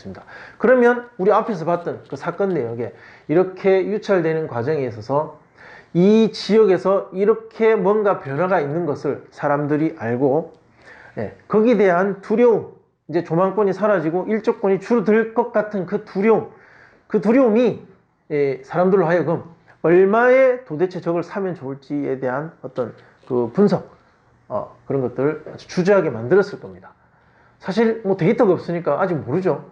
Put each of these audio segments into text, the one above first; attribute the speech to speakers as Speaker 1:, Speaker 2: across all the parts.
Speaker 1: 있습니다. 그러면 우리 앞에서 봤던 그 사건 내역에 이렇게 유찰되는 과정에 있어서 이 지역에서 이렇게 뭔가 변화가 있는 것을 사람들이 알고, 거기에 대한 두려움, 이제 조망권이 사라지고 일조권이 줄어들 것 같은 그 두려움이 사람들로 하여금 얼마에 도대체 저걸 사면 좋을지에 대한 어떤 그 분석, 그런 것들을 아주 주저하게 만들었을 겁니다. 사실 뭐 데이터가 없으니까 아직 모르죠.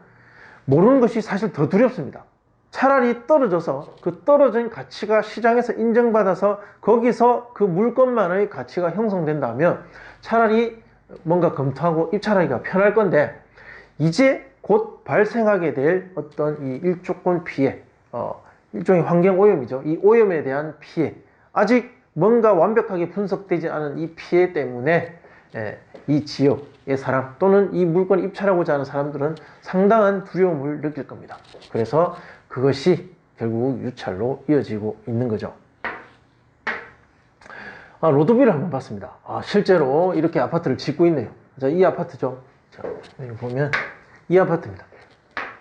Speaker 1: 모르는 것이 사실 더 두렵습니다. 차라리 떨어져서 그 떨어진 가치가 시장에서 인정받아서 거기서 그 물건만의 가치가 형성된다면 차라리 뭔가 검토하고 입찰하기가 편할 건데, 이제 곧 발생하게 될 어떤 이 일조권 피해, 일종의 환경 오염이죠. 이 오염에 대한 피해, 아직 뭔가 완벽하게 분석되지 않은 이 피해 때문에 이 지역의 사람 또는 이 물건을 입찰하고자 하는 사람들은 상당한 두려움을 느낄 겁니다. 그래서 그것이 결국 유찰로 이어지고 있는 거죠. 로드뷰를 한번 봤습니다. 실제로 이렇게 아파트를 짓고 있네요. 자, 이 아파트죠. 자, 여기 보면 이 아파트입니다.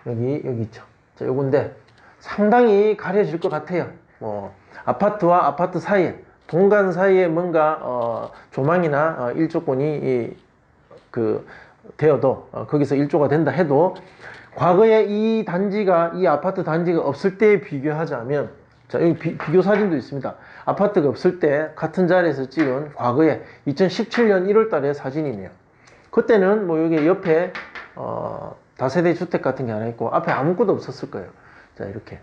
Speaker 1: 여기 있죠. 자, 요건데 상당히 가려질 것 같아요. 아파트와 아파트 사이에, 동간 사이에 뭔가 조망이나 일조권이 되어도 거기서 일조가 된다 해도, 과거에 이 아파트 단지가 없을 때에 비교하자면, 자, 여기 비교 사진도 있습니다. 아파트가 없을 때 같은 자리에서 찍은 과거에 2017년 1월 달의 사진이네요. 그때는 뭐 여기 옆에 다세대 주택 같은 게 하나 있고 앞에 아무것도 없었을 거예요. 자, 이렇게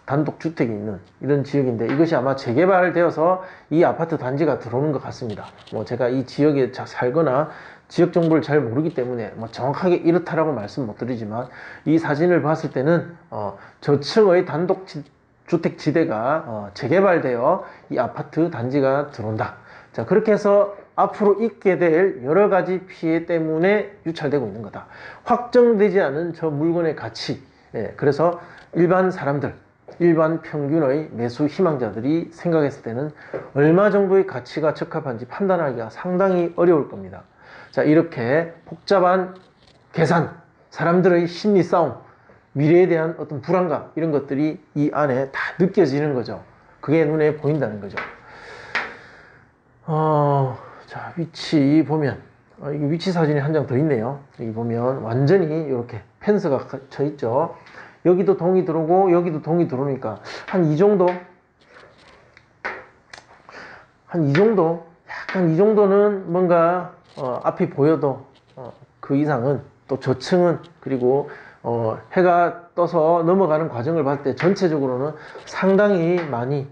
Speaker 1: 단독 주택이 있는 이런 지역인데, 이것이 아마 재개발되어서 이 아파트 단지가 들어오는 것 같습니다. 뭐 제가 이 지역에 살거나 지역 정보를 잘 모르기 때문에 뭐 정확하게 이렇다라고 말씀 못 드리지만, 이 사진을 봤을 때는 저층의 단독 주택 지대가 재개발되어 이 아파트 단지가 들어온다. 자, 그렇게 해서 앞으로 있게 될 여러 가지 피해 때문에 유찰되고 있는 거다. 확정되지 않은 저 물건의 가치. 그래서 일반 사람들, 일반 평균의 매수 희망자들이 생각했을 때는 얼마 정도의 가치가 적합한지 판단하기가 상당히 어려울 겁니다. 자, 이렇게 복잡한 계산, 사람들의 심리 싸움, 미래에 대한 어떤 불안감, 이런 것들이 이 안에 다 느껴지는 거죠. 그게 눈에 보인다는 거죠. 자, 위치 보면, 이게 위치 사진이 한 장 더 있네요. 여기 보면 완전히 이렇게 펜스가 쳐 있죠. 여기도 동이 들어오고 여기도 동이 들어오니까 한 이 정도, 약간 이 정도는 뭔가 앞이 보여도 그 이상은, 또 저층은, 그리고 해가 떠서 넘어가는 과정을 봤을 때 전체적으로는 상당히 많이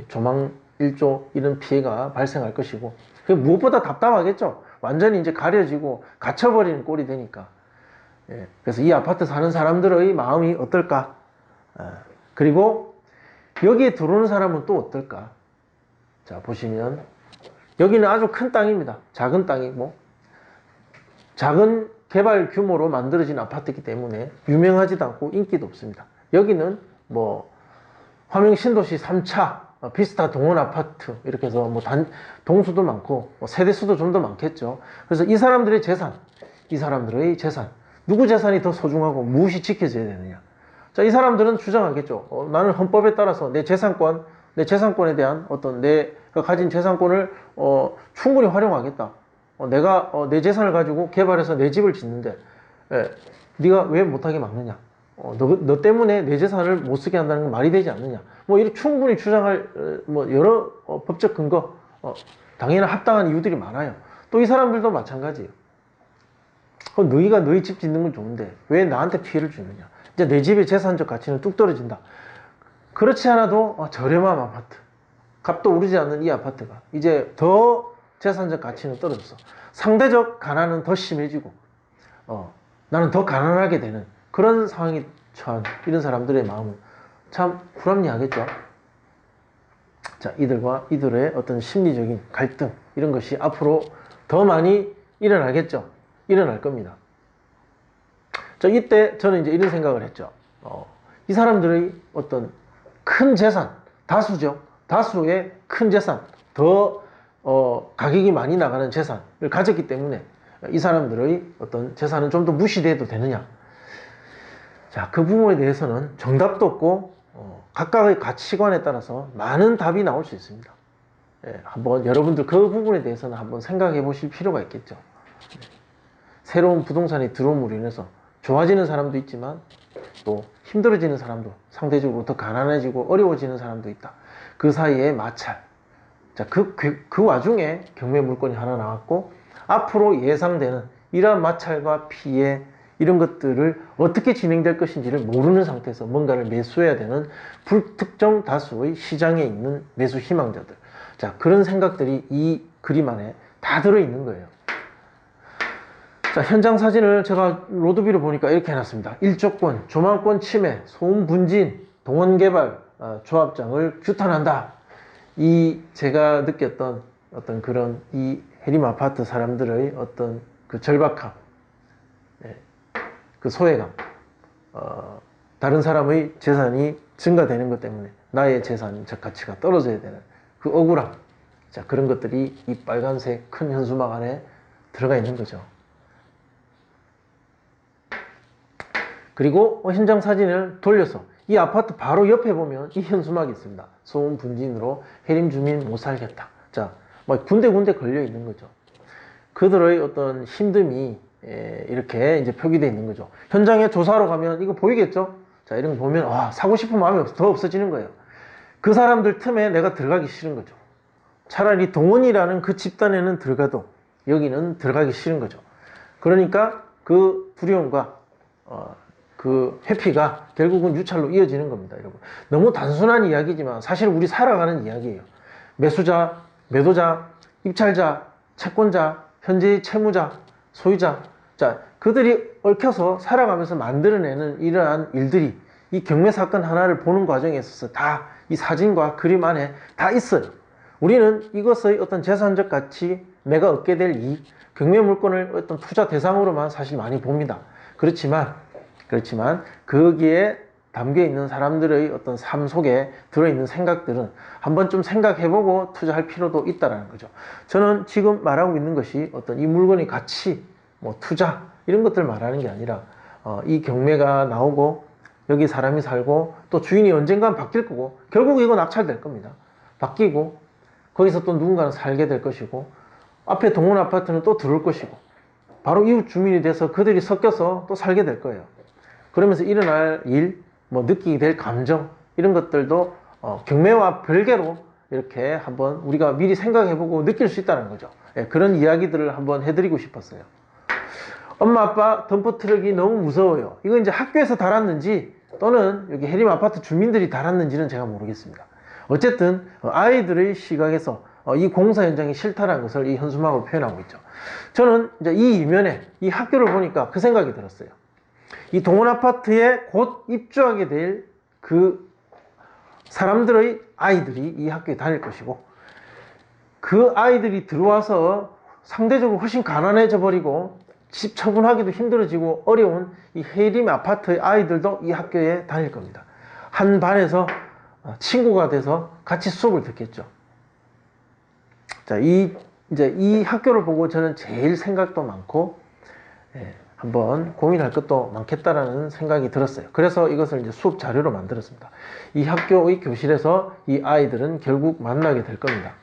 Speaker 1: 조망 일조 이런 피해가 발생할 것이고, 무엇보다 답답하겠죠. 완전히 이제 가려지고 갇혀버리는 꼴이 되니까. 그래서 이 아파트 사는 사람들의 마음이 어떨까? 그리고 여기에 들어오는 사람은 또 어떨까? 자, 보시면 여기는 아주 큰 땅입니다. 작은 땅이고 작은 개발 규모로 만들어진 아파트이기 때문에 유명하지도 않고 인기도 없습니다. 여기는 뭐 화명 신도시 3차 비스타 동원 아파트, 이렇게 해서 뭐 동수도 많고 세대수도 좀 더 많겠죠. 그래서 이 사람들의 재산, 누구 재산이 더 소중하고 무엇이 지켜져야 되느냐. 자, 이 사람들은 주장하겠죠. 나는 헌법에 따라서 내 재산권에 대한 어떤 내가 가진 재산권을 충분히 활용하겠다. 내가 내 재산을 가지고 개발해서 내 집을 짓는데 네가 왜 못하게 막느냐. 너 때문에 내 재산을 못 쓰게 한다는 건 말이 되지 않느냐. 뭐 이렇게 충분히 주장할 뭐 여러 법적 근거, 당연한 합당한 이유들이 많아요. 또 이 사람들도 마찬가지예요. 너희가 너희 집 짓는 건 좋은데 왜 나한테 피해를 주느냐. 이제 내 집의 재산적 가치는 뚝 떨어진다. 그렇지 않아도 저렴한 아파트, 값도 오르지 않는 이 아파트가 이제 더 재산적 가치는 떨어졌어. 상대적 가난은 더 심해지고 나는 더 가난하게 되는 그런 상황이 처한 이런 사람들의 마음은 참 불합리하겠죠. 자, 이들의 어떤 심리적인 갈등, 이런 것이 앞으로 더 많이 일어날 겁니다. 자, 이때 저는 이제 이런 생각을 했죠. 이 사람들의 어떤 큰 재산, 다수의 큰 재산, 더 가격이 많이 나가는 재산을 가졌기 때문에 이 사람들의 어떤 재산은 좀 더 무시돼도 되느냐. 자, 그 부분에 대해서는 정답도 없고 각각의 가치관에 따라서 많은 답이 나올 수 있습니다. 예, 한번 여러분들 그 부분에 대해서는 한번 생각해 보실 필요가 있겠죠. 예, 새로운 부동산이 들어옴으로 인해서 좋아지는 사람도 있지만 또 힘들어지는 사람도, 상대적으로 더 가난해지고 어려워지는 사람도 있다. 그 사이에 마찰. 자, 그 와중에 경매 물건이 하나 나왔고 앞으로 예상되는 이러한 마찰과 피해 이런 것들을 어떻게 진행될 것인지를 모르는 상태에서 뭔가를 매수해야 되는 불특정 다수의 시장에 있는 매수 희망자들. 자, 그런 생각들이 이 그림 안에 다 들어있는 거예요. 자, 현장 사진을 제가 로드뷰를 보니까 이렇게 해놨습니다. 일조권, 조망권 침해, 소음 분진, 동원개발 조합장을 규탄한다. 이 제가 느꼈던 어떤 그런 이 해림 아파트 사람들의 어떤 그 절박함, 그 소외감, 다른 사람의 재산이 증가되는 것 때문에 나의 재산적 가치가 떨어져야 되는 그 억울함. 자, 그런 것들이 이 빨간색 큰 현수막 안에 들어가 있는 거죠. 그리고 현장 사진을 돌려서 이 아파트 바로 옆에 보면 이 현수막이 있습니다. 소음 분진으로 해림 주민 못 살겠다. 자, 막 군데군데 걸려 있는 거죠. 그들의 어떤 힘듦이 이렇게 이제 표기되어 있는 거죠. 현장에 조사하러 가면 이거 보이겠죠? 자, 이런 거 보면 사고 싶은 마음이 더 없어지는 거예요. 그 사람들 틈에 내가 들어가기 싫은 거죠. 차라리 동원이라는 그 집단에는 들어가도 여기는 들어가기 싫은 거죠. 그러니까 그 두려움과 그 회피가 결국은 유찰로 이어지는 겁니다, 여러분. 너무 단순한 이야기지만 사실 우리 살아가는 이야기예요. 매수자, 매도자, 입찰자, 채권자, 현재의 채무자, 소유자. 자, 그들이 얽혀서 살아가면서 만들어내는 이러한 일들이 이 경매 사건 하나를 보는 과정에 있어서 다 이 사진과 그림 안에 다 있어요. 우리는 이것의 어떤 재산적 가치, 내가 얻게 될 이익, 경매 물건을 어떤 투자 대상으로만 사실 많이 봅니다. 그렇지만 거기에 담겨 있는 사람들의 어떤 삶 속에 들어있는 생각들은 한번 좀 생각해보고 투자할 필요도 있다는 거죠. 저는 지금 말하고 있는 것이 어떤 이 물건의 가치, 뭐 투자 이런 것들 말하는 게 아니라 이 경매가 나오고 여기 사람이 살고 또 주인이 언젠간 바뀔 거고 결국 이거 낙찰될 겁니다. 바뀌고 거기서 또 누군가는 살게 될 것이고 앞에 동원 아파트는 또 들어올 것이고 바로 이웃 주민이 돼서 그들이 섞여서 또 살게 될 거예요. 그러면서 일어날 일, 뭐 느끼게 될 감정 이런 것들도 경매와 별개로 이렇게 한번 우리가 미리 생각해보고 느낄 수 있다는 거죠. 예, 그런 이야기들을 한번 해드리고 싶었어요. 엄마 아빠 덤프트럭이 너무 무서워요. 이거 이제 학교에서 달았는지 또는 여기 해림 아파트 주민들이 달았는지는 제가 모르겠습니다. 어쨌든 아이들의 시각에서 이 공사 현장이 싫다는 것을 이 현수막으로 표현하고 있죠. 저는 이제 이 이면에 이 학교를 보니까 그 생각이 들었어요. 이 동원 아파트에 곧 입주하게 될 그 사람들의 아이들이 이 학교에 다닐 것이고 그 아이들이 들어와서 상대적으로 훨씬 가난해져 버리고 집 처분하기도 힘들어지고 어려운 이 해림 아파트의 아이들도 이 학교에 다닐 겁니다. 한 반에서 친구가 돼서 같이 수업을 듣겠죠. 자, 이제 이 학교를 보고 저는 제일 생각도 많고 한번 고민할 것도 많겠다라는 생각이 들었어요. 그래서 이것을 이제 수업 자료로 만들었습니다. 이 학교의 교실에서 이 아이들은 결국 만나게 될 겁니다.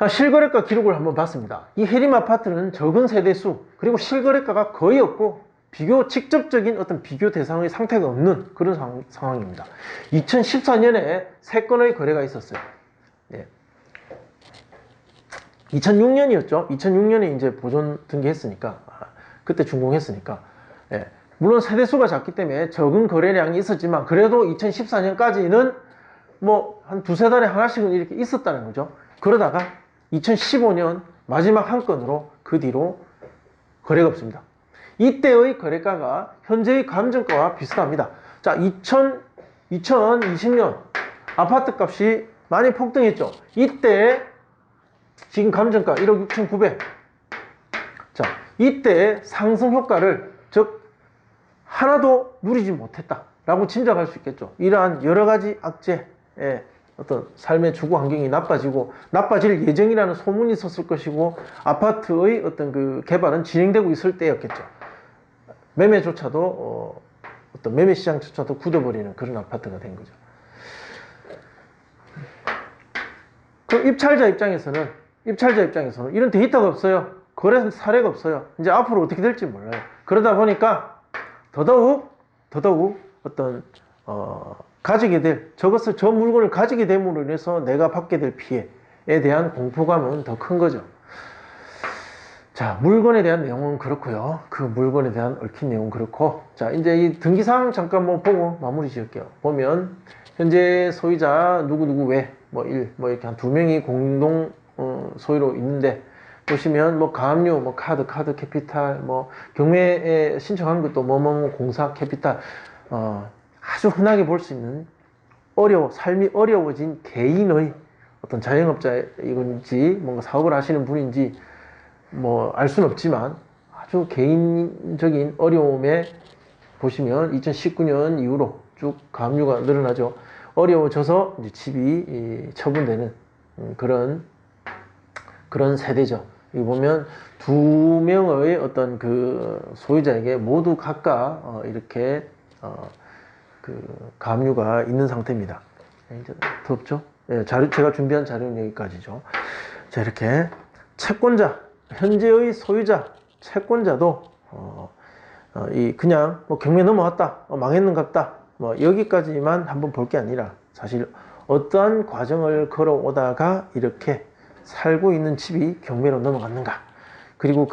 Speaker 1: 실거래가 기록을 한번 봤습니다. 이 해림 아파트는 적은 세대수 그리고 실거래가가 거의 없고 직접적인 어떤 비교 대상의 상태가 없는 그런 상황입니다. 2014년에 3건의 거래가 있었어요. 2006년이었죠. 2006년에 이제 보존 등기했으니까 그때 준공했으니까 물론 세대수가 작기 때문에 적은 거래량이 있었지만 그래도 2014년까지는 뭐 한 두세 달에 하나씩은 이렇게 있었다는 거죠. 그러다가 2015년 마지막 한 건으로 그 뒤로 거래가 없습니다. 이때의 거래가가 현재의 감정가와 비슷합니다. 자, 2020년 아파트 값이 많이 폭등했죠. 이때 지금 감정가 1억 6,900. 자, 이때의 상승 효과를 즉 하나도 누리지 못했다라고 짐작할 수 있겠죠. 이러한 여러 가지 악재의 어떤 삶의 주거 환경이 나빠질 예정이라는 소문이 있었을 것이고 아파트의 어떤 그 개발은 진행되고 있을 때였겠죠. 매매조차도 어떤 매매 시장조차도 굳어버리는 그런 아파트가 된 거죠. 그럼 입찰자 입장에서는 이런 데이터가 없어요. 거래 사례가 없어요. 이제 앞으로 어떻게 될지 몰라요. 그러다 보니까 더더욱 어떤 가지게 될 저 물건을 가지게 됨으로 인해서 내가 받게 될 피해에 대한 공포감은 더 큰 거죠. 자, 물건에 대한 내용은 그렇고요. 그 물건에 대한 얽힌 내용은 그렇고, 자, 이제 이 등기사항 잠깐 뭐 보고 마무리 지을게요. 보면 현재 소유자 누구 왜 뭐 이렇게 한 2명이 공동 소유로 있는데, 보시면 뭐 가압류, 뭐 카드 캐피탈, 뭐 경매에 신청한 것도 뭐뭐 공사 캐피탈, 아주 흔하게 볼 수 있는 삶이 어려워진 개인의 어떤 자영업자이건지 뭔가 사업을 하시는 분인지 뭐 알 수는 없지만 아주 개인적인 어려움에 보시면 2019년 이후로 쭉 가압류가 늘어나죠. 어려워져서 이제 집이 처분되는 그런 세대죠. 여기 보면 2명의 어떤 그 소유자에게 모두 각각 이렇게 그 가압류가 있는 상태입니다. 이제 더 없죠? 예, 제가 준비한 자료는 여기까지죠. 자, 이렇게 채권자, 현재의 소유자, 채권자도 그냥 뭐 경매 넘어왔다, 망했는갑다, 뭐 여기까지만 한번 볼 게 아니라 사실 어떠한 과정을 걸어오다가 이렇게 살고 있는 집이 경매로 넘어갔는가, 그리고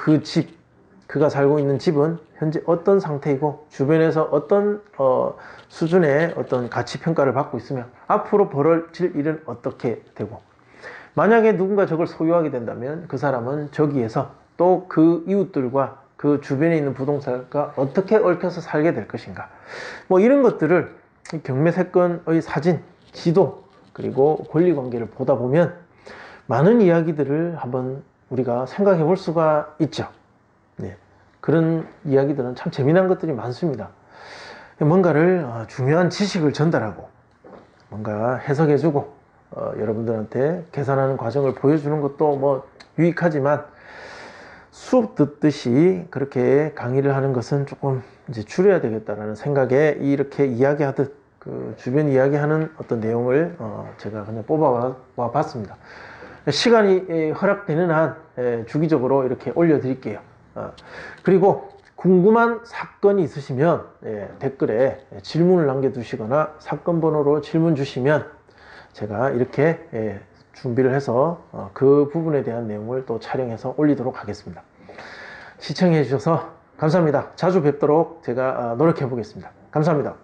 Speaker 1: 그가 살고 있는 집은 현재 어떤 상태이고 주변에서 어떤 수준의 어떤 가치 평가를 받고 있으며 앞으로 벌어질 일은 어떻게 되고, 만약에 누군가 저걸 소유하게 된다면 그 사람은 저기에서 또 그 이웃들과 그 주변에 있는 부동산과 어떻게 얽혀서 살게 될 것인가, 뭐 이런 것들을 경매세건의 사진, 지도, 그리고 권리관계를 보다 보면 많은 이야기들을 한번 우리가 생각해 볼 수가 있죠. 네. 그런 이야기들은 참 재미난 것들이 많습니다. 뭔가를 중요한 지식을 전달하고 뭔가 해석해주고 여러분들한테 계산하는 과정을 보여주는 것도 뭐 유익하지만, 수업 듣듯이 그렇게 강의를 하는 것은 조금 이제 줄여야 되겠다라는 생각에 이렇게 이야기하듯 그 주변 이야기하는 어떤 내용을 제가 그냥 뽑아와 봤습니다. 시간이 허락되는 한 주기적으로 이렇게 올려드릴게요. 그리고 궁금한 사건이 있으시면 댓글에 질문을 남겨두시거나 사건 번호로 질문 주시면 제가 이렇게 준비를 해서 그 부분에 대한 내용을 또 촬영해서 올리도록 하겠습니다. 시청해 주셔서 감사합니다. 자주 뵙도록 제가 노력해 보겠습니다. 감사합니다.